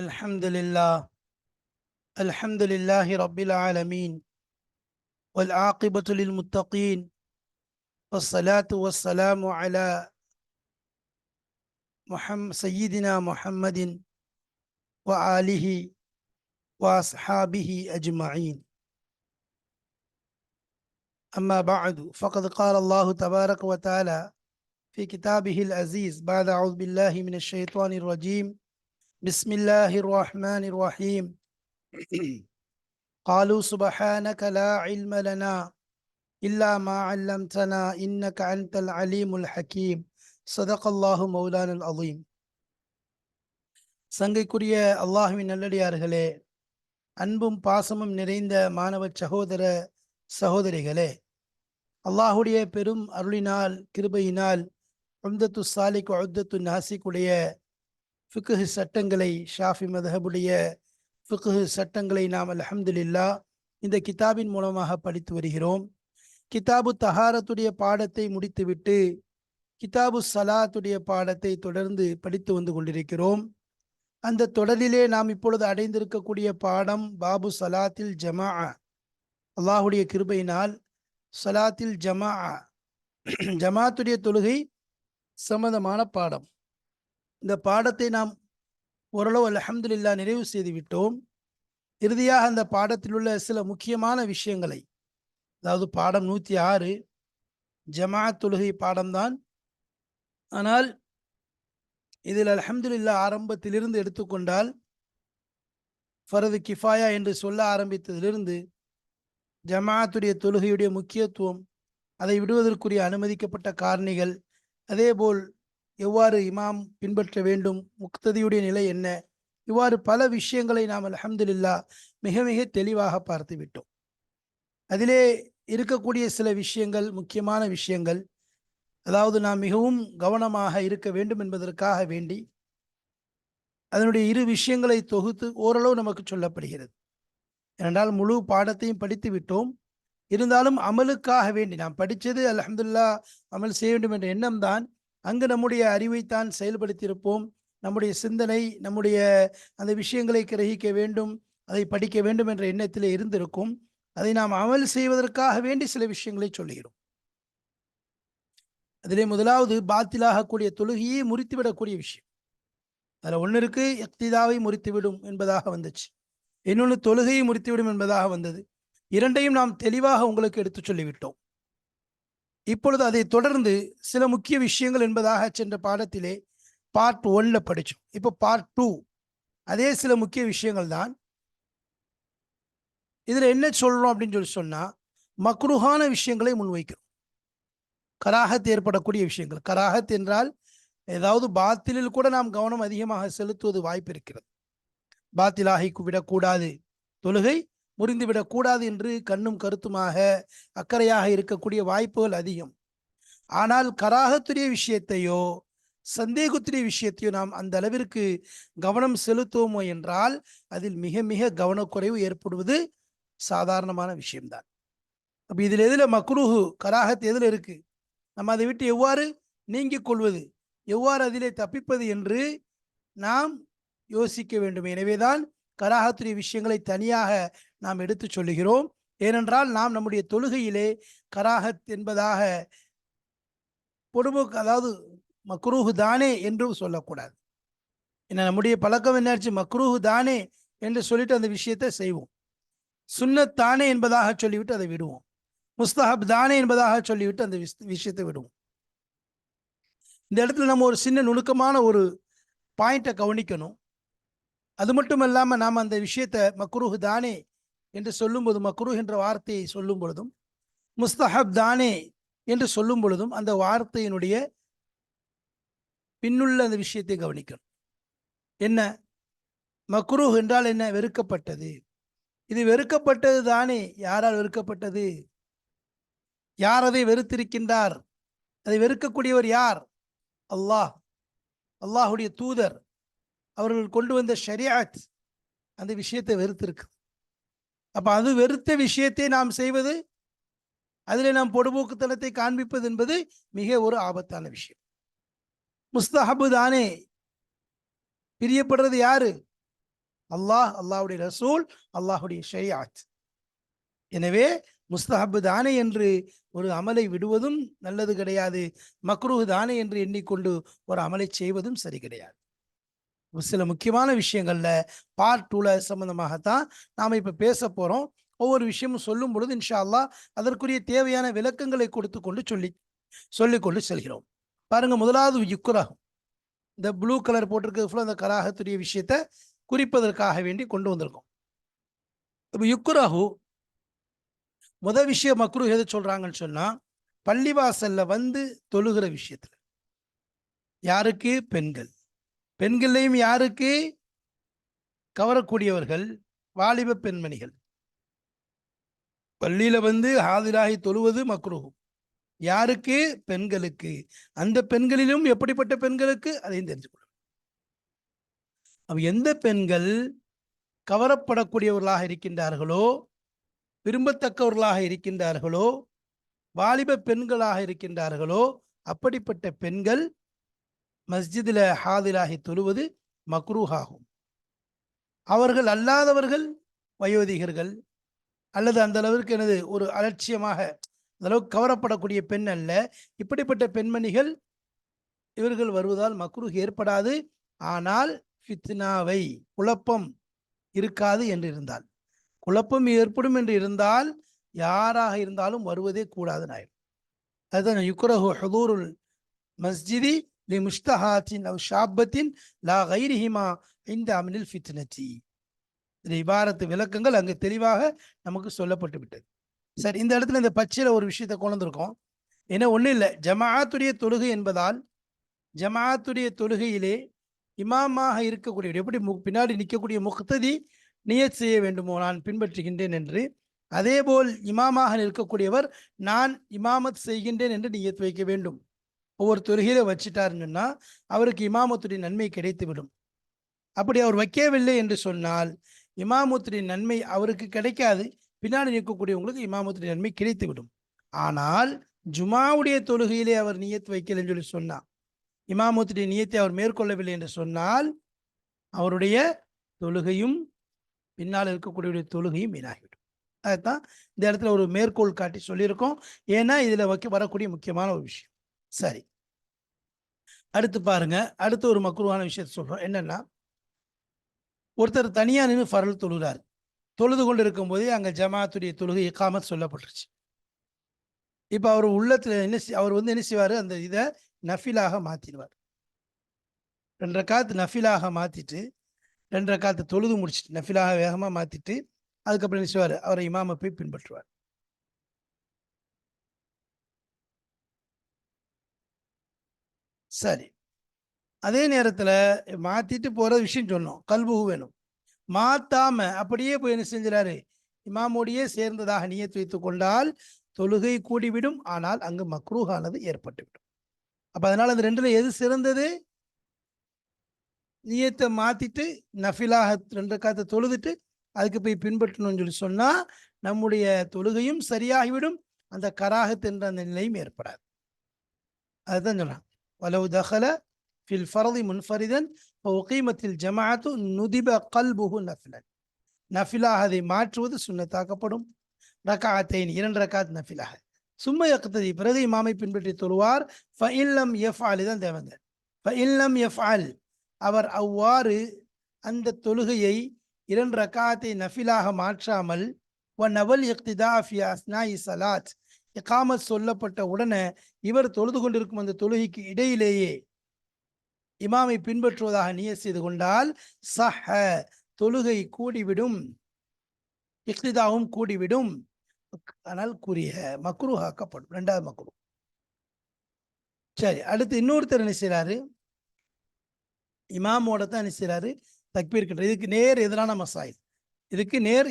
الحمد لله الحمد لله رب العالمين والعاقبة للمتقين والصلاة والسلام على سيدنا محمد وآله وأصحابه أجمعين. أما بعد فقد قال الله تبارك وتعالى في كتابه العزيز بعد أعوذ بالله من الشيطان الرجيم بسم الله الرحمن الرحيم قالوا سبحانك لا علم لنا إلا ما علمتنا إنك أنت العليم الحكيم صدق الله مولانا العظيم. சங்கைக்குரிய அல்லாஹ்வின் நல்லடியார்களே, அன்பும் பாசமும் நிறைந்த மாணவ சகோதர சகோதரிகளே, அல்லாஹுடைய பெரும் அருளினால் கிருபையினால் உம்தத்து சாலிக் உத்தத்து நாசிக்குடைய ஃபிக்ஹ் சட்டங்களை, ஷாஃபி மதஹபுடைய ஃபிக்ஹ் சட்டங்களை நாம் அல்ஹம்துலில்லாஹ் இந்த கிதாபின் மூலமாக படித்து வருகிறோம். கிதாபு தஹாரத்துடைய பாடத்தை முடித்துவிட்டு கிதாபு சலாத்துடைய பாடத்தை தொடர்ந்து படித்து வந்து கொண்டிருக்கிறோம். அந்த தொடரிலே நாம் இப்பொழுது அடைந்திருக்கக்கூடிய பாடம் பாபு சலாத்தில் ஜமா. அல்லாஹுடைய கிருபையினால் சலாத்தில் ஜமா, ஜமாத்துடைய தொழுகை சம்பந்தமான பாடம். இந்த பாடத்தை நாம் ஓரளவு அல்ஹம்துலில்லாஹ் நிறைவு செய்து விட்டோம். இறுதியாக அந்த பாடத்தில் உள்ள சில முக்கியமான விஷயங்களை, அதாவது பாடம் 106 ஜமாஅத் தொழுகை பாடம்தான். ஆனால் இதில் அல்ஹம்துலில்லாஹ் ஆரம்பத்திலிருந்து எடுத்துக்கொண்டால் ஃபர்து கிஃபாயா என்று சொல்ல ஆரம்பித்ததிலிருந்து ஜமாஅத்துடைய தொழுகையுடைய முக்கியத்துவம், அதை விடுவதற்குரிய அனுமதிக்கப்பட்ட காரணிகள், அதேபோல் எவ்வாறு இமாம் பின்பற்ற வேண்டும், முக்ததியுடைய நிலை என்ன, இவ்வாறு பல விஷயங்களை நாம் அல்ஹம்துலில்லாஹ் மிக மிக தெளிவாக பார்த்து விட்டோம். அதிலே இருக்கக்கூடிய சில விஷயங்கள், முக்கியமான விஷயங்கள், அதாவது நாம் மிகவும் கவனமாக இருக்க வேண்டும் என்பதற்காக வேண்டி அதனுடைய இரு விஷயங்களை தொகுத்து ஓரளவு நமக்கு சொல்லப்படுகிறது. ஏனென்றால் முழு பாடத்தையும் படித்து விட்டோம். இருந்தாலும் அமலுக்காக வேண்டி நாம் படித்தது அல்ஹம்துலில்லாஹ் அமல் செய்ய வேண்டும் என்ற எண்ணம் தான். அங்கு நம்முடைய அறிவைத்தான் செயல்படுத்தியிருப்போம். நம்முடைய சிந்தனை, நம்முடைய அந்த விஷயங்களை கிரகிக்க வேண்டும், அதை படிக்க வேண்டும் என்ற எண்ணத்திலே இருந்திருக்கும். அதை நாம் அமல் செய்வதற்காக வேண்டி சில விஷயங்களை சொல்லுகிறோம். அதிலே முதலாவது பாத்திலாகக்கூடிய தொழுகையை முறித்துவிடக்கூடிய விஷயம். அதில் ஒன்று இருக்கு, இக்திதாவை முறித்துவிடும் என்பதாக வந்துச்சு. இன்னொன்று தொழுகையை முறித்துவிடும் என்பதாக வந்தது. இரண்டையும் நாம் தெளிவாக உங்களுக்கு எடுத்து சொல்லிவிட்டோம். இப்பொழுது அதை தொடர்ந்து சில முக்கிய விஷயங்கள் என்பதாக சென்ற பாடத்திலே பார்ட் 1ல படித்தோம். இப்போ பார்ட் 2 அதே சில முக்கிய விஷயங்கள் தான். இதில் என்ன சொல்கிறோம் அப்படின்னு சொன்னால், மக்ரூஹான விஷயங்களை முன்வைக்கிறோம். கராஹத் ஏற்படக்கூடிய விஷயங்கள். கராஹத் என்றால் ஏதாவது பாத்திலில் கூட நாம் கவனம் அதிகமாக செலுத்துவது வாய்ப்பு இருக்கிறது. பாத்திலாகி விடக்கூடாது, தொழுகை முறிந்துவிடக்கூடாது என்று கண்ணும் கருத்துமாக அக்கறையாக இருக்கக்கூடிய வாய்ப்புகள் அதிகம். ஆனால் கராஹத்துடைய விஷயத்தையோ சந்தேகத்துடைய விஷயத்தையோ நாம் அந்த அளவிற்கு கவனம் செலுத்துவோமோ என்றால் அதில் மிக மிக கவனக்குறைவு ஏற்படுவது சாதாரணமான விஷயம்தான். அப்போ இதில் எதில் மக்ரூஹு கராஹத் எதில் இருக்கு, நம்ம அதை விட்டு எவ்வாறு நீங்கிக் கொள்வது, எவ்வாறு அதிலே தப்பிப்பது என்று நாம் யோசிக்க வேண்டும். எனவேதான் கராஹத்துடைய விஷயங்களை தனியாக நாம் எடுத்து சொல்லுகிறோம். ஏனென்றால் நாம் நம்முடைய தொழுகையிலே கராஹத் என்பதாக பொடுபோக்கு, அதாவது மக்ரூஹு தானே என்றும் சொல்லக்கூடாது. ஏன்னா நம்முடைய பழக்கம் என்னாச்சு, மக்ரூஹு தானே என்று சொல்லிட்டு அந்த விஷயத்தை செய்வோம். சுன்னத் தானே என்பதாக சொல்லிவிட்டு அதை விடுவோம். முஸ்தஹப் தானே என்பதாக சொல்லிவிட்டு அந்த விஷயத்தை விடுவோம். இந்த இடத்துல நம்ம ஒரு சின்ன நுணுக்கமான ஒரு பாயிண்ட்டை கவனிக்கணும். அது மட்டும் இல்லாமல் நாம் அந்த விஷயத்தை மக்ரூஹ் தானே என்று சொல்லும்போது, மக்ரூஹ் என்ற வார்த்தையை சொல்லும் பொழுதும் முஸ்தஹப் தானே என்று சொல்லும் பொழுதும் அந்த வார்த்தையினுடைய பின்னுள்ள அந்த விஷயத்தை கவனிக்கணும். என்ன மக்ரூஹ் என்றால் என்ன? வெறுக்கப்பட்டது. இது வெறுக்கப்பட்டது தானே. யாரால் வெறுக்கப்பட்டது? யார் அதை வெறுத்திருக்கின்றார்? அதை வெறுக்கக்கூடியவர் யார்? அல்லாஹ், அல்லாஹுடைய தூதர் அவர்கள் கொண்டு வந்த ஷரிஅத் அந்த விஷயத்தை வெறுத்திருக்கு. அப்ப அது வெறுத்த விஷயத்தை நாம் செய்வது, அதில் நாம் பொடுபோக்குத்தனத்தை காண்பிப்பது என்பது மிக ஒரு ஆபத்தான விஷயம். முஸ்தஹபு தானே, பிரியப்படுறது யாரு? அல்லாஹ், அல்லாஹ்வுடைய ரசூல், அல்லாஹ்வுடைய ஷரீஅத். எனவே முஸ்தஹப் தானே என்று ஒரு அமலை விடுவதும் நல்லது கிடையாது, மக்ரூஹ் தானே என்று எண்ணிக்கொண்டு ஒரு அமலை செய்வதும் சரி கிடையாது. சில முக்கியமான விஷயங்கள்ல பார்ட் 2ல சம்பந்தமாகத்தான் நாம இப்ப பேச போறோம். ஒவ்வொரு விஷயமும் சொல்லும் பொழுது இன்ஷா அல்லாஹ் அதற்குரிய தேவையான விளக்கங்களை கொடுத்து கொண்டு சொல்லிக் கொண்டு செல்கிறோம். பாருங்க, முதலாவது யுக்ரஹ். இந்த ப்ளூ கலர் போட்டிருக்கிறது ஃபுல்லா அந்த கராஹத்துடைய விஷயத்தை குறிப்பதற்காக வேண்டி கொண்டு வந்திருக்கோம். இப்ப யுக்ரஹு விஷயம் மக்ரூஹ் எது சொல்றாங்கன்னு சொன்னா, பள்ளிவாசல்ல வந்து தொழுகிற விஷயத்துல. யாருக்கு? பெண்கள். பெண்கள்லையும் யாருக்கு? கவரக்கூடியவர்கள், வாலிப பெண்மணிகள். பள்ளியில வந்து ஹாதிராகி தொழுவது மக்ரூஹ். யாருக்கு? பெண்களுக்கு. அந்த பெண்களிலும் எப்படிப்பட்ட பெண்களுக்கு? அதையும் தெரிஞ்சுக்கணும். அப்ப எந்த பெண்கள் கவரப்படக்கூடியவர்களாக இருக்கின்றார்களோ, விரும்பத்தக்கவர்களாக இருக்கின்றார்களோ, வாலிப பெண்களாக இருக்கின்றார்களோ, அப்படிப்பட்ட பெண்கள் மஸ்ஜிதில் ஹாதிராகி தொழுவது மக்ரூஹ் ஆகும். அவர்கள் அல்லாதவர்கள், வயோதிகர்கள் அல்லது அந்த அளவிற்கு எனது ஒரு அலட்சியமாக அந்த அளவுக்கு கவரப்படக்கூடிய பெண் அல்ல, இப்படிப்பட்ட பெண்மணிகள் இவர்கள் வருவதால் மக்ரூஹ் ஏற்படாது. ஆனால் ஃபித்னாவை, குழப்பம் இருக்காது என்று இருந்தால், குழப்பம் ஏற்படும் என்று இருந்தால் யாராக இருந்தாலும் வருவதே கூடாதுன்னு ஆயிடும். அதுதான் யுக்ரஹு ஹுதூருல் மஸ்ஜிதி லி முஸ்தஹாத்தின் அவ் ஷாபத்தின் லா கைரிஹிமா இந்த அமினில் ஃபித்னதி. இந்த இபாரத்து விளக்கங்கள் அங்கு தெளிவாக நமக்கு சொல்லப்பட்டு விட்டது. சரி, இந்த இடத்துல இந்த பச்சையில ஒரு விஷயத்தை கொண்டு வந்திருக்கோம். ஏன்னா ஒன்றும் இல்லை, ஜமாஅத்துடைய தொழுகை என்பதால் ஜமாஅத்துடைய தொழுகையிலே இமாமாக இருக்கக்கூடிய, எப்படி பின்னாடி நிற்கக்கூடிய முக்ததி நியத் செய்ய வேண்டுமோ நான் பின்பற்றுகின்றேன் என்று, அதேபோல் இமாமாக நிற்கக்கூடியவர் நான் இமாமத் செய்கின்றேன் என்று நியத் வைக்க வேண்டும். ஒவ்வொரு தொழுகையில வச்சுட்டாருன்னு சொன்னா அவருக்கு இமாமத்துடைய நன்மை கிடைத்துவிடும். அப்படி அவர் வைக்கவில்லை என்று சொன்னால் இமாமத்துடைய நன்மை அவருக்கு கிடைக்காது, பின்னாடி நிற்கக்கூடியவங்களுக்கு இமாமத்துடைய நன்மை கிடைத்துவிடும். ஆனால் ஜுமாவுடைய தொழுகையிலே அவர் நியத் வைக்கலன்னு சொல்லி சொன்னார், இமாமத்துடைய நியத்தை அவர் மேற்கொள்ளவில்லை என்று சொன்னால் அவருடைய தொழுகையும் பின்னால் இருக்கக்கூடிய தொழுகையும் வீணாகிவிடும். அதுதான் இந்த இடத்துல ஒரு மேற்கோள் காட்டி சொல்லியிருக்கோம். ஏன்னா இதுல வரக்கூடிய முக்கியமான ஒரு விஷயம். சரி, அடுத்து பாருங்க, அடுத்து ஒரு மக்ரூஹான விஷயத்தை சொல்றோம். என்னன்னா, ஒருத்தர் தனியா நின்று ஃபரல் தொழுகிறார். தொழுது கொண்டு இருக்கும் போதே அங்க ஜமாத்துடைய தொழுகை இகாமத் சொல்லப்பட்டுருச்சு. இப்ப அவர் உள்ளத்துல அவர் வந்து என்ன செய்வாரு, அந்த இதை நஃபிலாக மாத்திடுவார். 2 ரக்காத் நஃபிலாக மாத்திட்டு 2 ரக்காத்து தொழுது முடிச்சுட்டு நஃபிலாக வேகமா மாத்திட்டு அதுக்கப்புறம் என்ன செய்வார், அவரை இமாமை போய் பின்பற்றுவார். சரி, அதே நேரத்துல மாத்திட்டு போற விஷயம் சொன்னோம், கல்புகு வேணும். மாத்தாம அப்படியே போய் என்ன செஞ்சாரு, இமாமோடையே சேர்ந்ததாக நியத் வைத்துக் கொண்டால் தொழுகை கூடிவிடும். ஆனால் அங்கு மக்ரூஹானது ஏற்பட்டுவிடும். அப்ப அதனால அந்த 2ல எது சிறந்தது? நியத்தை மாத்திட்டு நஃபிலாக 2 ரக்காத்தை தொழுதுட்டு அதுக்கு போய் பின்பற்றணும்னு சொல்லி சொன்னா நம்முடைய தொழுகையும் சரியாகிவிடும், அந்த கராகத் என்ற அந்த நிலையும் ஏற்படாது. அதுதான் சொல்றாங்க, வலவு தஹல ஃபில் ஃபர்தி முன்ஃபரிதன் உகீமத்தில் ஜமாஅத்து நுதிப கல்புஹு நஃபிலன். நஃபிலாக அதை மாற்றுவது சுன்னத்தாக்கப்படும். ரக்காத்தைன் 2 ரக்காத் நஃபிலாக சும்மா யக்ததி பிறகு இமாமை பின்பற்றி தொழுவார். ஃபஇல்லம் யஃஅல் தான் தேவங்க. ஃபஇல்லம் யஃஅல் அவர் அவ்வாறு அந்த தொழுகையை 2 ரக்காத்தை நஃபிலாக மாற்றாமல் வ நவல் இக்திதா ஃபி அஸ்னாஇ ஸலாத் இகாமத் சொல்லப்பட்ட உடனே இவர் தொழுது கொண்டிருக்கும் அந்த தொழுகைக்கு இடையிலேயே இமாமை பின்பற்றுவதாக நியத் செய்து கொண்டால் சஹ தொழுகை கூடிவிடும், இக்திதாவும் கூடிவிடும். ஆனால் கூறிய மக்ரூஹாக்கப்படும். 2வது மக்ரூஹ். சரி, அடுத்து இன்னொருத்தர் என்ன செய்யறாரு, இமாமோட தான் என்ன செய்யறாரு, தக்பீர் கட்டுறது. இதுக்கு நேர்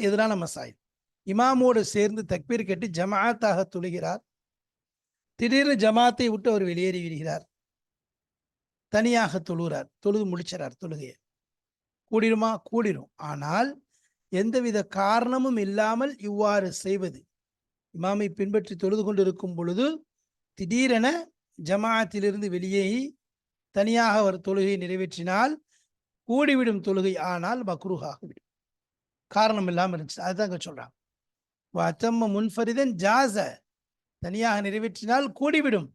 எதிரான மசாயில். இமாமோடு சேர்ந்து தக்பீர் கட்டி ஜமாத்தாக தொழுகிறார். திடீர்னு ஜமாத்தை விட்டு அவர் வெளியேறி விடுகிறார், தனியாக தொழுகிறார், தொழுது முடிச்சார். தொழுகையை கூடிருமா? கூடிரும். ஆனால் எந்தவித காரணமும் இல்லாமல் இவ்வாறு செய்வது, இமாமை பின்பற்றி தொழுது கொண்டிருக்கும் பொழுது திடீரென ஜமாஅத்திலிருந்து வெளியேறி தனியாக அவர் தொழுகையை நிறைவேற்றினால் கூடிவிடும் தொழுகை, ஆனால் மக்ரூஹாகிவிடும். காரணம் இல்லாமல் இருந்துச்சு. அதுதான் சொல்றாங்க. அத்தம்ம முன்ஃபரிதன் ஜாஸ, தனியாக நிறைவேற்றினால் கூடிவிடும்.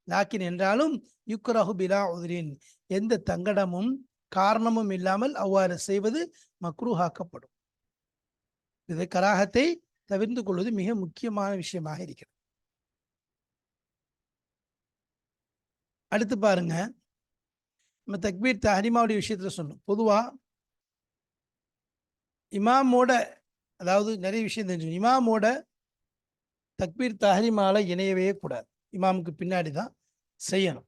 லாக்கின் என்றாலும் யுக்ரஹு பிலா உதிரின், எந்த தங்கடமும் காரணமும் இல்லாமல் அவ்வாறு செய்வது மக்ரூஹாக்கப்படும். இது கராகத்தை தவிர்த்து கொள்வது மிக முக்கியமான விஷயமாக இருக்கிறது. அடுத்து பாருங்க, நம்ம தக்பீர் தஹ்ரீமாவுடைய விஷயத்துல சொன்னோம். பொதுவா இமாமோட, அதாவது நிறைய விஷயம் தெரிஞ்சு, இமாமோட தக்பீர் தஹ்ரீமால இணையவே கூடாது. இமாமுக்கு பின்னாடி தான் செய்யணும்.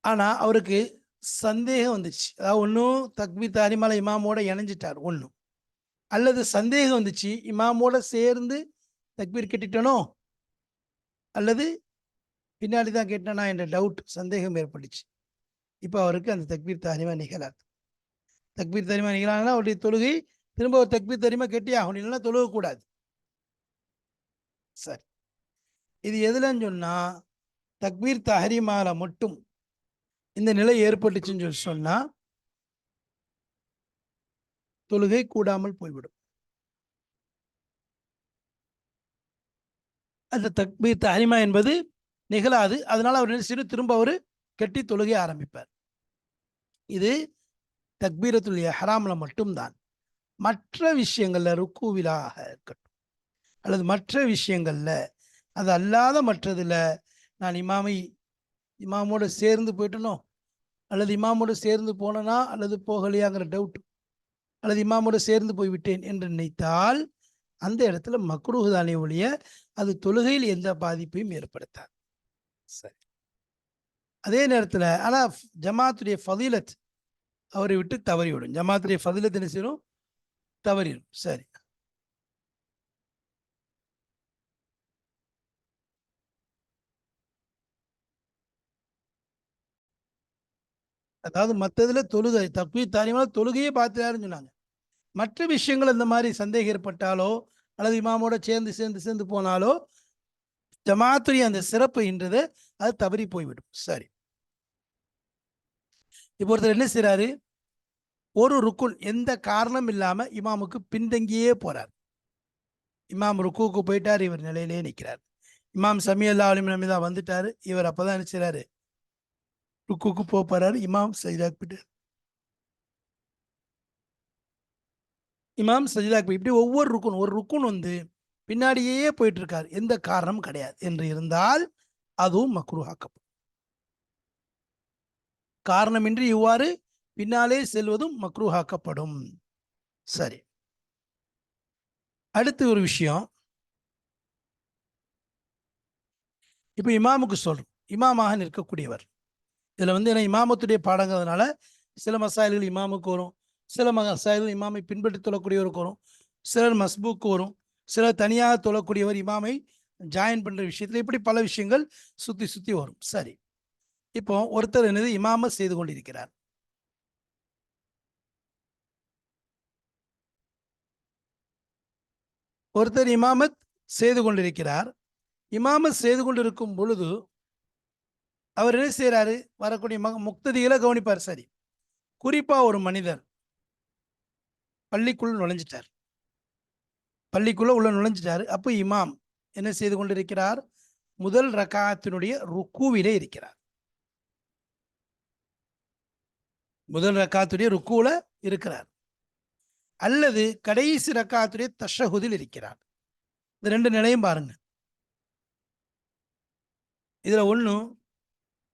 ஆனா அவருக்கு சந்தேகம் வந்துச்சு, அதாவது ஒன்றும் தக்பீர் தஹ்ரீமால இமாமோட இணைஞ்சிட்டார் ஒன்றும், அல்லது சந்தேகம் வந்துச்சு இமாமோட சேர்ந்து தக்பீர் கட்டிட்டனோ அல்லது பின்னாடி தான் கேட்டனா என்ற டவுட், சந்தேகம் ஏற்பட்டுச்சு. இப்போ அவருக்கு அந்த தக்பீர் தஹ்ரீமா நிகழாது. தக்பீர் தஹ்ரீமா நிகழாதுன்னா அவருடைய தொழுகை திரும்ப ஒரு தக்பீர் தஹ்ரீமா கெட்டி ஆகணும், இல்லைன்னா தொழுகக்கூடாது. சரி, இது எதுலன்னு சொன்னா தக்பீர் தஹ்ரீமால மட்டும் இந்த நிலை ஏற்பட்டுச்சுன்னு சொல்லி சொன்னா தொழுகை கூடாமல் போய்விடும். அந்த தக்பீர் தஹ்ரீமா என்பது நிகழாது. அதனால அவர் நினைச்சு திரும்ப அவர் கட்டி தொழுகை ஆரம்பிப்பார். இது தக்பீரத்துல் இஹ்ராம்ல மட்டும்தான். மற்ற விஷயங்கள்ல, ருக்குவிலாக இருக்கட்டும் அல்லது மற்ற விஷயங்கள்ல, அது அல்லாத மற்றதுல நான் இமாமோடு சேர்ந்து போயிட்டனோ அல்லது இமாமோடு சேர்ந்து போனனா அல்லது போகலையாங்கிற டவுட், அல்லது இமாமோடு சேர்ந்து போய்விட்டேன் என்று நினைத்தால் அந்த இடத்துல மக்ரூஹ் தானே ஒழிய அது தொழுகையில் எந்த பாதிப்பையும் ஏற்படுத்தாது. சரி, அதே நேரத்தில் ஆனால் ஜமாத்துடைய ஃபதீலத் அவரை விட்டு தவறிவிடும். ஜமாத்துடைய ஃபதீலத் என்ன செய்யணும்? தவறிடும். சரி, அதாவது மற்றதுல தொழுகை தக்பீர் தஹ்ரீமா தொழுகையே பார்த்துட்டாருன்னு சொன்னாங்க. மற்ற விஷயங்கள் இந்த மாதிரி சந்தேகம் ஏற்பட்டாலோ அல்லது இமாமோட சேர்ந்து போனாலோ ஜமாத்துடைய அந்த சிறப்பு என்றது அது தவறி போய்விடும். சரி, இப்போ ஒருத்தர் என்ன செய்யறாரு, ஒரு ருக்குன் எந்த காரணம் இல்லாம இமாமுக்கு பின்தங்கியே போறார். இமாம் ருக்குவுக்கு போயிட்டார், இவர் நிலையிலே நிற்கிறார். இமாம் சமியல்லா அலிமின் தான் வந்துட்டாரு, இவர் அப்பதான் என்ன செய்யறாரு, ருக்குவுக்கு போறாரு. இமாம் சஜிதாக்கு போயிட்டார். இமாம் சஜிதாக்கு போய் இப்படி ஒவ்வொரு ஒரு ருக்குன் வந்து பின்னாடியே போயிட்டு இருக்காரு, எந்த காரணமும் கிடையாது என்று இருந்தால் அதுவும் மக்ரூஹாக்கப்படும். காரணமின்றி இவ்வாறு பின்னாலே செல்வதும் மக்ரூஹாக்கப்படும். சரி, அடுத்து ஒரு விஷயம், இப்போ இமாமுக்கு சொல்றோம், இமாமாக நிற்கக்கூடியவர். இதுல வந்து ஏன்னா இமாமத்துடைய பாடங்கிறதுனால சில மசாயல்கள் இமாமுக்கு வரும், சில மசாயல்கள் இமாமை பின்பற்றி தொழக்கூடியவருக்கு வரும், சிலர் மஸ்பூக்கு வரும், சிலர் தனியாக தொழக்கூடியவர் இமாமை ஜாயின் பண்ற விஷயத்துல, இப்படி பல விஷயங்கள் சுத்தி சுத்தி வரும். சரி, இப்போ ஒருத்தர் என்னது இமாம செய்து கொண்டிருக்கிறார். ஒருத்தர் இமாமத் செய்து கொண்டிருக்கிறார். இமாமத் செய்து கொண்டிருக்கும் பொழுது அவர் என்ன செய்யறாரு, வரக்கூடிய முக்ததிகளை கவனிப்பார். சரி, குறிப்பா ஒரு மனிதர் பள்ளிக்குள் நுழைஞ்சிட்டார், பள்ளிக்குள்ள உள்ள நுழைஞ்சிட்டாரு. அப்போ இமாம் என்ன செய்து கொண்டிருக்கிறார், முதல் ரக்காத்தினுடைய ருக்குவிலே இருக்கிறார். முதல் ரக்காத்துடைய ருக்குல இருக்கிறார், அல்லது கடைசி ரக்காத்துடைய தஷஹுதில் இருக்கிறார். இந்த ரெண்டு நிலையும் பாருங்க. இதுல ஒண்ணு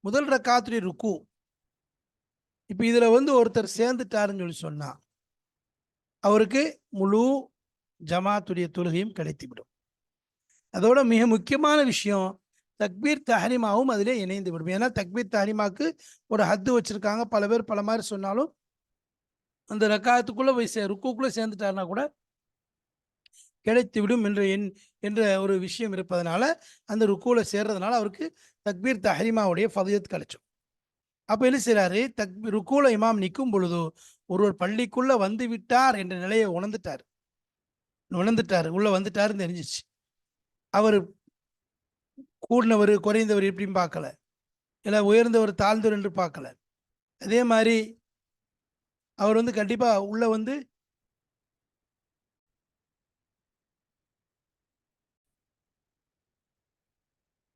முதல் ரக்காத்துடைய ருக்கு. இப்ப இதுல வந்து ஒருத்தர் சேர்ந்துட்டாருன்னு சொல்லி சொன்னா அவருக்கு முழு ஜமாத்துடைய தொழுகையும் கிடைத்துவிடும். அதோட மிக முக்கியமான விஷயம், தக்பீர் தஹ்ரீமாவும் அதிலே இணைந்து விடும். ஏன்னா தக்பீர் தஹ்ரீமாக்கு ஒரு ஹத்து வச்சிருக்காங்க. பல பேர் பல மாதிரி சொன்னாலும் அந்த ரக்காயத்துக்குள்ள போய் ருக்குக்குள்ள சேர்ந்துட்டாருன்னா கூட கிடைத்துவிடும் என்ற ஒரு விஷயம் இருப்பதனால அந்த ருக்குல சேர்றதுனால அவருக்கு தக்பீர் தஹ்ரீமாவுடைய ஃபதிலத் கிடைச்சும். அப்ப என்ன செய்யறாரு, ருக்குல இமாம் நிற்கும் பொழுது ஒருவர் பள்ளிக்குள்ள வந்து விட்டார் என்ற நிலையை உணர்ந்துட்டாரு, உள்ள வந்துட்டாருன்னு தெரிஞ்சிச்சு. அவர் கூடினவர் குறைந்தவர் எப்படின்னு பார்க்கல, இல்லை உயர்ந்தவர் தாழ்ந்தவர் என்று பார்க்கல, அதே மாதிரி அவர் வந்து கண்டிப்பா உள்ள வந்து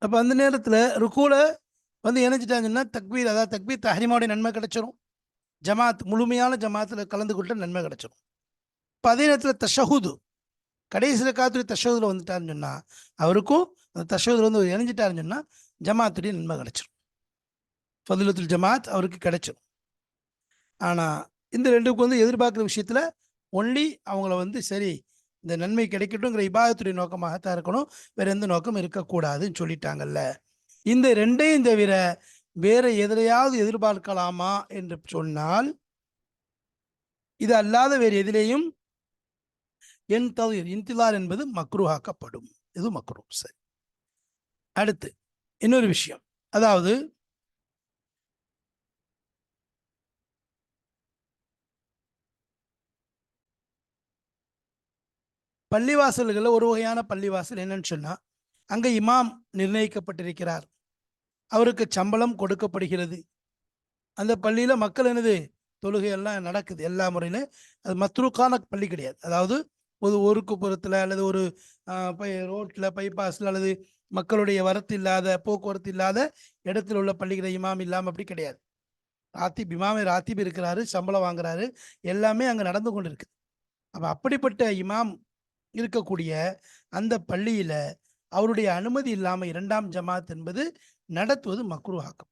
அப்ப அந்த நேரத்துல ருக்கூல வந்து இணைஞ்சிட்டாங்கன்னா தக்பீர், அதாவது தக்பீர் தஹ்ரீமாவுடைய நன்மை கிடைச்சிரும். ஜமாத் முழுமையான ஜமாத்தில் கலந்து கொண்டு நன்மை கிடைச்சிடும். இப்போ அதே நேரத்தில் தஷஹுது கடைசி ரக்காத்துடைய தஷஹுதுல வந்துட்டாருன்னு சொன்னா அவருக்கும் அந்த தஷஹுதுல வந்து இணைஞ்சிட்டாருன்னு சொன்னா ஜமாத்துடைய நன்மை கிடைச்சிடும். ஃபதிலத்துல் ஜமாத் அவருக்கு கிடைச்சிடும். ஆனா இந்த ரெண்டுக்கும் வந்து எதிர்பார்க்குற விஷயத்துல ஒன்லி அவங்கள வந்து சரி இந்த நன்மை கிடைக்கட்டும்ங்கிற இபாதத்துடைய நோக்கமாகத்தான் இருக்கணும், வேற எந்த நோக்கம் இருக்கக்கூடாதுன்னு சொல்லிட்டாங்கல்ல. இந்த ரெண்டையும் தவிர வேற எதிலையாவது எதிர்பார்க்கலாமா என்று சொன்னால் இது அல்லாத வேறு எதிலேயும் என் தவிர இன்திலார் என்பது மக்ரூஹாக்கப்படும். இது மக்ரூ. சரி, அடுத்து இன்னொரு விஷயம், அதாவது பள்ளிவாசல்களில் ஒரு வகையான பள்ளிவாசல் என்னன்னு சொன்னா அங்க இமாம் நிர்ணயிக்கப்பட்டிருக்கிறார், அவருக்கு சம்பளம் கொடுக்கப்படுகிறது, அந்த பள்ளியில மக்கள் என்னது தொழுகை எல்லாம் நடக்குது எல்லா முறையிலும். அது மத்ரூக்கான பள்ளி கிடையாது. அதாவது ஒரு ஒருக்கு புறத்தில் அல்லது ஒரு ரோட்டில் பைபாஸில் அல்லது மக்களுடைய வரத்து இல்லாத போக்குவரத்து இல்லாத இடத்துல உள்ள பள்ளிகளை இமாம் இல்லாமல் அப்படி கிடையாது. ராத்திப் இமாமே ராத்திப் இருக்கிறாரு, சம்பளம் வாங்குறாரு, எல்லாமே அங்கே நடந்து கொண்டு இருக்குது. அப்போ அப்படிப்பட்ட இமாம் இருக்கக்கூடிய அந்த பள்ளியில அவருடைய அனுமதி இல்லாமல் இரண்டாம் ஜமாத் என்பது நடத்துவது மக்ரூஹாக்கம்.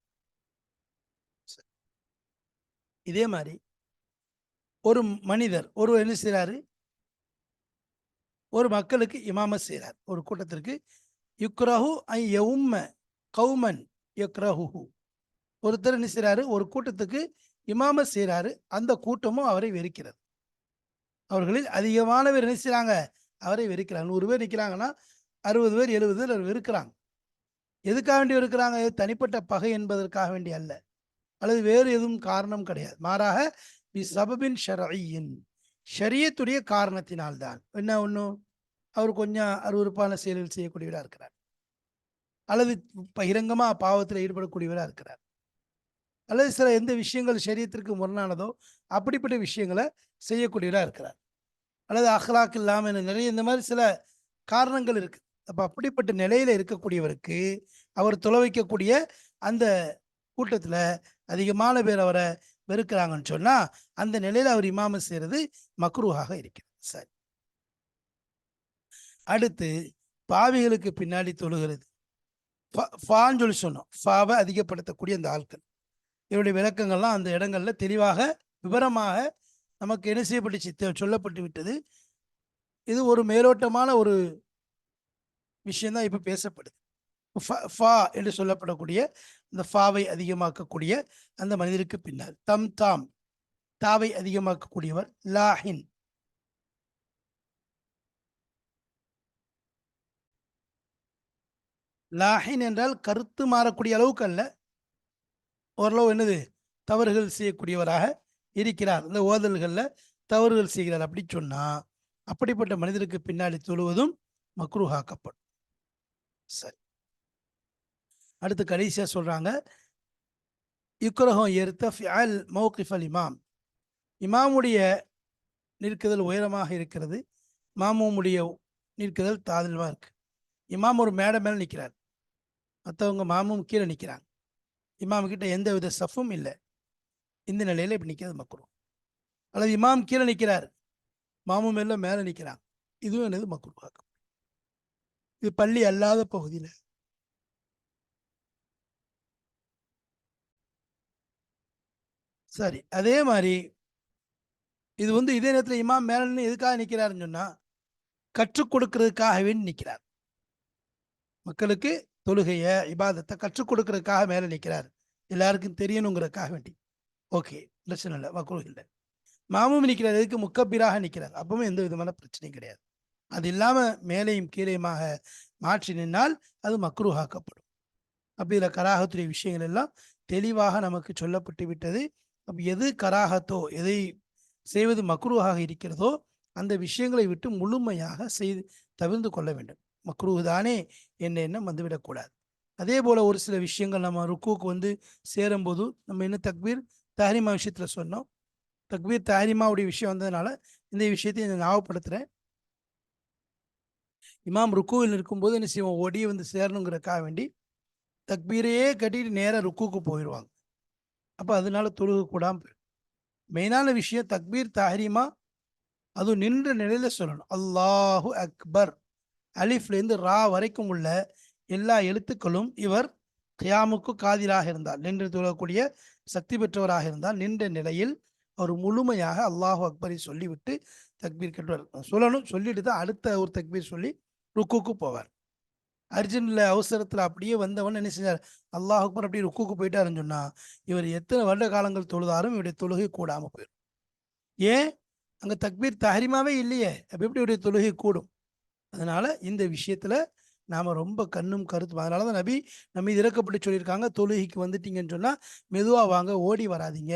இதே மாதிரி ஒரு மனிதர் என்ன செய்கிறாரு, ஒரு மக்களுக்கு இமாமத் செய்கிறார், ஒரு கூட்டத்திற்கு யுக்ரஹு ஐ யவும்ம கௌமன் யக்ரஹுஹு, ஒருத்தர் என்ன செய்கிறாரு ஒரு கூட்டத்துக்கு இமாமத் செய்கிறாரு, அந்த கூட்டமும் அவரை வெறுக்கிறது. அவர்களில் அதிகமான பேர் என்ன செய்கிறாங்க, அவரை வெறுக்கிறாங்க. 100 பேர் நிற்கிறாங்கன்னா 60 பேர் 70 பேர் அவர் வெறுக்கிறாங்க. எதுக்காக வேண்டி வெறுக்கிறாங்க? தனிப்பட்ட பகை என்பதற்காக வேண்டி அல்ல, அல்லது வேறு எதுவும் காரணம் கிடையாது. மாறாக சபபின் ஷரஇயின் ஷரியத்துடைய காரணத்தினால்தான். என்ன ஒன்றும் அவர் கொஞ்சம் அருவருப்பான செயல்கள் செய்யக்கூடியவராக இருக்கிறார், அல்லது பகிரங்கமாக பாவத்தில் ஈடுபடக்கூடியவராக இருக்கிறார், அல்லது சில எந்த விஷயங்கள் ஷரியத்திற்கு முரணானதோ அப்படிப்பட்ட விஷயங்களை செய்யக்கூடியவராக இருக்கிறார், அல்லது அஹ்லாக் இல்லாமல் நிறைய இந்த மாதிரி சில காரணங்கள் இருக்கு. அப்போ அப்படிப்பட்ட நிலையில இருக்கக்கூடியவருக்கு அவர் தொலை வைக்கக்கூடிய அந்த கூட்டத்தில் அதிகமான பேர் அவரை வெறுக்கிறாங்கன்னு சொன்னா அந்த நிலையில அவர் இமாம செய்யறது மக்ரூஹாக இருக்கிறது. சரி, அடுத்து பாவிகளுக்கு பின்னாடி தொழுகிறது. ஃபான்னு சொல்லி சொன்னோம், ஃபாவை அதிகப்படுத்தக்கூடிய அந்த ஆட்கள். இவருடைய விளக்கங்கள்லாம் அந்த இடங்கள்ல தெளிவாக விவரமாக நமக்கு என்ன செய்யப்பட்டுச்சு, சொல்லப்பட்டு விட்டது. இது ஒரு மேலோட்டமான ஒரு விஷயம்தான் இப்ப பேசப்படுது. ஃபா என்று சொல்லப்படக்கூடிய இந்த ஃபாவை அதிகமாக்கக்கூடிய அந்த மனிதருக்கு பின்னால் தம் தாம் தாவை அதிகமாக்கக்கூடியவர் லாஹின். லாஹின் என்றால் கருத்து மாறக்கூடிய அளவுக்கு அல்ல, ஓரளவு என்னது தவறுகள் செய்யக்கூடியவராக இருக்கிறார், இந்த ஓதல்களில் தவறுகள் செய்கிறார் அப்படி சொன்னா அப்படிப்பட்ட மனிதருக்கு பின்னாடி தொழுவதும் மக்ரூஹாக்கப்படும். சரி, அடுத்து கடைசியா சொல்றாங்க யுக்ரஹும் யர்தஃபிஅல் மௌகிஃபல் இமாம். இமாமுடைய நிற்குதல் உயரமாக இருக்கிறது, மாமுடைய நிற்குதல் தாழ்வாக இருக்கு. இமாம் ஒரு மேடை மேலே நிற்கிறார், மற்றவங்க மாமும் கீழே நிற்கிறாங்க, இமாம் கிட்ட எந்த வித சஃபும் இல்லை. இந்த நிலையில இப்படி நிற்கிறது மக்ரூ. அல்லது இமாம் கீழே நிற்கிறார், மாமும் எல்லாம் மேலே நிற்கிறாங்க, இதுவும் என்னது மக்ரூஹாக்கம். இது பள்ளி அல்லாத பகுதியில். சரி, அதே மாதிரி இது வந்து இதே நேரத்தில் இமாம் மேலே எதுக்காக நிற்கிறாருன்னு சொன்னா கற்றுக் கொடுக்கறதுக்காகவே நிற்கிறார், மக்களுக்கு தொழுகைய இபாதத்தை கற்றுக் கொடுக்கறதுக்காக மேலே நிற்கிறார், எல்லாருக்கும் தெரியணுங்கிறதுக்காக வேண்டி. ஓகே, பிரச்சனை இல்லை, மக்ரூஹ் இல்லை. மாமும் நிற்கிறார், எதுக்கு முக்கபிராக நிற்கிறார், அப்பவும் எந்த விதமான பிரச்சனையும் கிடையாது. அது இல்லாம மேலையும் கீழையுமாக மாற்றி நின்னால் அது மக்ரூஹாக்கப்படும். அப்படி இதில் கராகத்துடைய விஷயங்கள் எல்லாம் தெளிவாக நமக்கு சொல்லப்பட்டு விட்டது. அப்போ எது கராகத்தோ எதை செய்வது மக்ரூஹாக இருக்கிறதோ அந்த விஷயங்களை விட்டு முழுமையாக செய்து தவிர்த்து கொள்ள வேண்டும். மக்ரூஹ் தானே என்ற எண்ணம் வந்துவிடக்கூடாது. அதே போல ஒரு சில விஷயங்கள் நம்ம ருக்குவுக்கு வந்து சேரும்போது நம்ம என்ன தஹ்ரீமா விஷயத்தில் சொன்னோம். தக்பீர் தஹ்ரீமாவுடைய விஷயம் வந்ததுனால இந்த விஷயத்தை நான் ஞாபகப்படுத்துகிறேன். இமாம் ருக்குவில் இருக்கும்போது என்ன செய்வோம், ஓடி வந்து சேரணுங்கிறக்காக வேண்டி தக்பீரையே கட்டிட்டு நேராக ருக்குக்கு போயிடுவாங்க. அப்போ அதனால தொழுக கூடாமல் போயிடும். மெயினான விஷயம் தக்பீர் தஹ்ரீமா அதுவும் நின்ற நிலையில சொல்லணும். அல்லாஹு அக்பர், அலிஃப்லேருந்து ரா வரைக்கும் உள்ள எல்லா எழுத்துக்களும் இவர் கியாமுக்கு காதிராக இருந்தால், நின்று தொழக்கூடிய சக்தி பெற்றவராக இருந்தால், நின்ற நிலையில் அவர் முழுமையாக அல்லாஹு அக்பரை சொல்லிவிட்டு தக்பீர் கட்டுவார். சொல்லணும், சொல்லிட்டு தான் அடுத்த ஒரு தக்பீர் சொல்லி ருக்குக்கு போவார். அர்ஜென்ட்ல அவசரத்தில் அப்படியே வந்தவன் என்ன செஞ்சார், அல்லாஹ் அக்பர் அப்படியே ருக்குக்கு போயிட்டாருன்னு சொன்னா, இவர் எத்தனை வருட காலங்கள் தொழுதாலும் இவருடைய தொழுகை கூடாமல் போயிடும். ஏன்? அங்க தக்பீர் தஹ்ரீமாவே இல்லையே, அப்ப எப்படி இவருடைய தொழுகை கூடும்? அதனால இந்த விஷயத்துல நாம ரொம்ப கண்ணும் கருத்தும். அதனால தான் நபி நம்ம மீது இறக்கப்பட்டு சொல்லியிருக்காங்க, தொழுகைக்கு வந்துட்டீங்கன்னு சொன்னா மெதுவா வாங்க, ஓடி வராதீங்க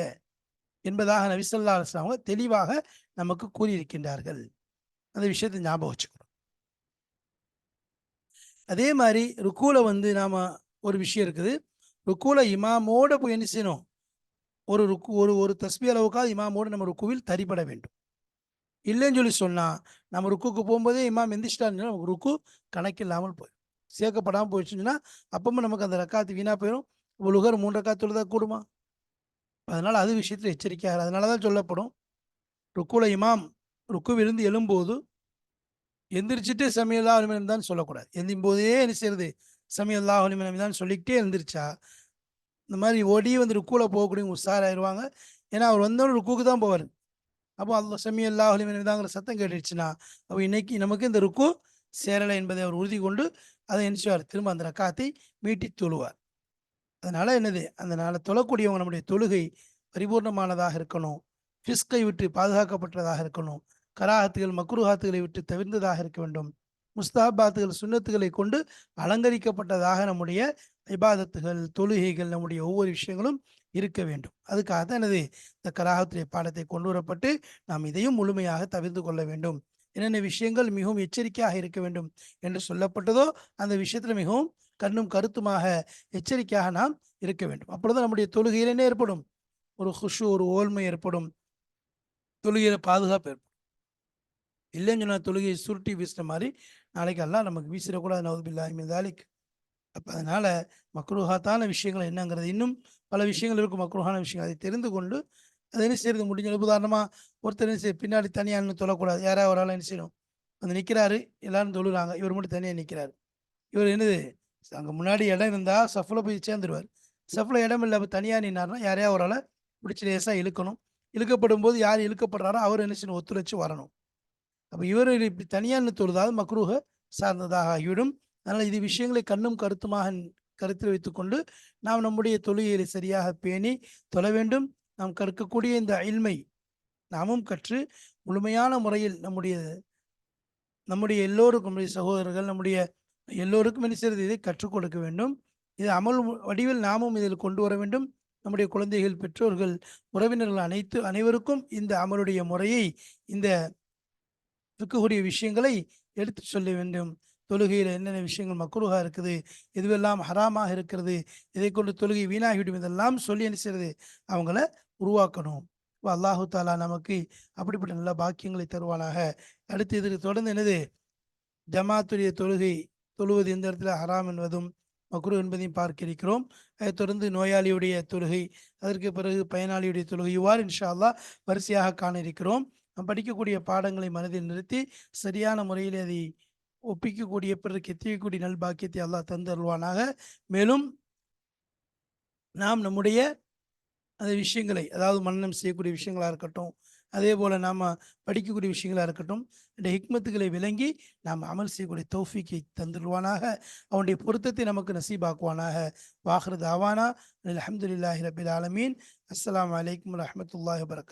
என்பதாக நபி ஸல்லல்லாஹு அலைஹி வஸல்லம் அவங்க தெளிவாக நமக்கு கூறியிருக்கின்றார்கள். அந்த விஷயத்தை ஞாபகம் வச்சுக்கணும். அதே மாதிரி ருக்கூல வந்து நாம ஒரு விஷயம் இருக்குது. ருக்கூல இமாமோட போய் என்ன செய்யணும், ஒரு ருக்கு ஒரு ஒரு தஸ்பீஹ் அளவுக்காவது இமாமோடு நம்ம ருக்குவில் தரிபட வேண்டும். இல்லைன்னு சொல்லி சொன்னா, நம்ம ருக்குக்கு போகும்போதே இமாம் எந்திரிச்சிட்டாருன்னா நமக்கு ருக்கு கணக்கில்லாமல் போயிடும். சேர்க்கப்படாமல் போயிடுச்சுன்னா, அப்பவும் நமக்கு அந்த ரக்காத்து வீணா போயிடும். லுஹர் 3 ரக்காத் தொழுதா கூடுமா? அதனால அது விஷயத்துல எச்சரிக்கையா அதனால தான் சொல்லப்படும், ருக்குல இமாம் ருக்குவிலிருந்து எழும்போது எந்திரிச்சுட்டு சமி அல்லாஹு லிமன் ஹமிதான்னு சொல்லக்கூடாது. எந்திரிக்கும்போதே என்ன செய்யறது, சமி அல்லாஹு லிமன் ஹமிதான்னு சொல்லிக்கிட்டே எந்திரிச்சா, இந்த மாதிரி ஓடி வந்து ருக்குல போகக்கூடியவங்க உஷாராயிருவாங்க. ஏன்னா அவர் வந்தோடனே ருக்குக்கு தான் போவார். அப்போ அல்லாஹ் சமி அல்லாஹு லிமன் ஹமிதாங்கிற சத்தம் கேட்டுடுச்சுன்னா, அப்போ இன்னைக்கு நமக்கு இந்த ருக்கு சேரலை என்பதை அவர் உறுதி கொண்டு அதை என்ன செய்வார், திரும்ப அந்த ரக்காத்தை மீட்டி தொழுவார். அதனால என்னது, அதனால தொழக்கூடியவங்க நம்முடைய தொழுகை பரிபூர்ணமானதாக இருக்கணும். ஃபிஸ்கை விட்டு பாதுகாக்கப்பட்டதாக இருக்கணும். கராஹத்துகள் மக்ரூஹாத்துகளை விட்டு தவிர்ந்ததாக இருக்க வேண்டும். முஸ்தஹபாத்துகள் சுன்னத்துகளை கொண்டு அலங்கரிக்கப்பட்டதாக நம்முடைய இபாதத்துகள் தொழுகைகள் நம்முடைய ஒவ்வொரு விஷயங்களும் இருக்க வேண்டும். அதுக்காக தான் என்னது, இந்த கராஹத்துடைய பாடத்தை கொண்டு வரப்பட்டு நாம் இதையும் முழுமையாக தவிர்த்து கொள்ள வேண்டும். என்னென்ன விஷயங்கள் மிகவும் எச்சரிக்கையாக இருக்க வேண்டும் என்று சொல்லப்பட்டதோ அந்த விஷயத்தில் மிகவும் கண்ணும் கருத்துமாக எச்சரிக்கையாக நாம் இருக்க வேண்டும். அப்பொழுது நம்முடைய தொழுகையில் என்ன ஏற்படும், ஒரு ஹுஷு, ஒரு ஓல்மை ஏற்படும். தொழுகையில பாதுகாப்பு ஏற்படும். இல்லைன்னு சொன்னா தொழுகையை சுருட்டி வீசுற மாதிரி நாளைக்கு அல்லாஹ் நமக்கு வீசிடக்கூடாது. நவுதுபில்லாஹி மின் தாலிக். அப்போ அதனால மக்ரூஹாத்தான விஷயங்கள் என்னங்கிறது, இன்னும் பல விஷயங்கள் இருக்கும் மக்ரூஹான விஷயங்கள். அதை தெரிந்து கொண்டு அதை என்ன செய்யறது முடிஞ்ச உதாரணமாக ஒருத்தர் என்ன செய்ய பின்னாடி தனியாக நின்று தொழக்கூடாது. யாராவது ஒரு ஆள் என்ன செய்யணும், வந்து நிற்கிறாரு, எல்லாரும் தொழுறாங்க, இவர் மட்டும் தனியாக நிற்கிறாரு. இவர் என்னது, அங்கே முன்னாடி இடம் இருந்தால் சஃபில் போய் சேர்ந்துருவார். சஃபில் இடம் இல்லை, அப்போ தனியாக நின்னார்னா யாரையா ஒரு ஆளை பிடிச்சி லேசாக இழுக்கணும். இழுக்கப்படும் போது யார் இழுக்கப்படுறாரோ அவர் என்ன செய்யணும், ஒத்துழைச்சு வரணும். அப்போ இவர் இப்படி தனியாக நின்று தொழுதால் மக்ரூஹ சார்ந்ததாக ஆகிவிடும். அதனால் இது விஷயங்களை கண்ணும் கருத்துமாக கருத்தில் வைத்துக்கொண்டு நாம் நம்முடைய தொழுகையை சரியாக பேணி தொழ வேண்டும். நாம் கற்கக்கூடிய இந்த இல்மை நாமும் கற்று முழுமையான முறையில் நம்முடைய நம்முடைய எல்லோருக்கும், நம்முடைய சகோதரர்கள், நம்முடைய எல்லோருக்கும் என்ன செய்வது, இதை கற்றுக் கொடுக்க வேண்டும். இது அமல் வடிவில் நாமும் இதில் கொண்டு வர வேண்டும். நம்முடைய குழந்தைகள், பெற்றோர்கள், உறவினர்கள் அனைவருக்கும் இந்த அமலுடைய முறையை, இந்த இருக்கக்கூடிய விஷயங்களை எடுத்து சொல்ல வேண்டும். தொழுகையில் என்னென்ன விஷயங்கள் மக்ரூஹா இருக்குது, எதுவெல்லாம் ஹராமாக இருக்கிறது, இதை கொண்டு தொழுகை வீணாகிவிடும், இதெல்லாம் சொல்லி என்ன செய்யறது, அவங்கள உருவாக்கணும். அல்லாஹு தாலா நமக்கு அப்படிப்பட்ட நல்ல பாக்கியங்களை தருவானாக. அடுத்து இதற்கு தொடர்ந்து என்னது, ஜமாத்துடைய தொழுகை தொழுவது எந்த இடத்துல ஹராம் என்பதும் மக்ரூ என்பதையும் பார்க்க இருக்கிறோம். அதைத் தொடர்ந்து நோயாளியுடைய தொழுகை, அதற்கு பிறகு பயனாளியுடைய தொழுகை, இவ்வாறு இன்ஷா அல்லாஹ் வரிசையாக காண இருக்கிறோம். நாம் படிக்கக்கூடிய பாடங்களை மனதில் நிறுத்தி சரியான முறையில் அதை ஒப்பிக்கக்கூடிய பிறருக்கு எத்தியக்கூடிய நல்பாக்கியத்தை அல்லாஹ் தந்தருள்வானாக. மேலும் நாம் நம்முடைய அந்த விஷயங்களை, அதாவது மன்னனம் செய்யக்கூடிய விஷயங்களாக இருக்கட்டும், அதே போல் நாம் படிக்கக்கூடிய விஷயங்களாக இருக்கட்டும், இந்த ஹிக்மத்துகளை விளங்கி நாம் அமல் செய்யக்கூடிய தௌஃபீக்கை தந்துடுவானாக. அவனுடைய பொருத்தத்தை நமக்கு நசீபாக்குவானாக. வாஹிரு தாவானா அல்ஹம்துலில்லாஹி ரபில் ஆலமீன். அஸ்ஸலாமு அலைக்கும் வரஹ்மத்துல்லாஹி வபரகாத்துஹு.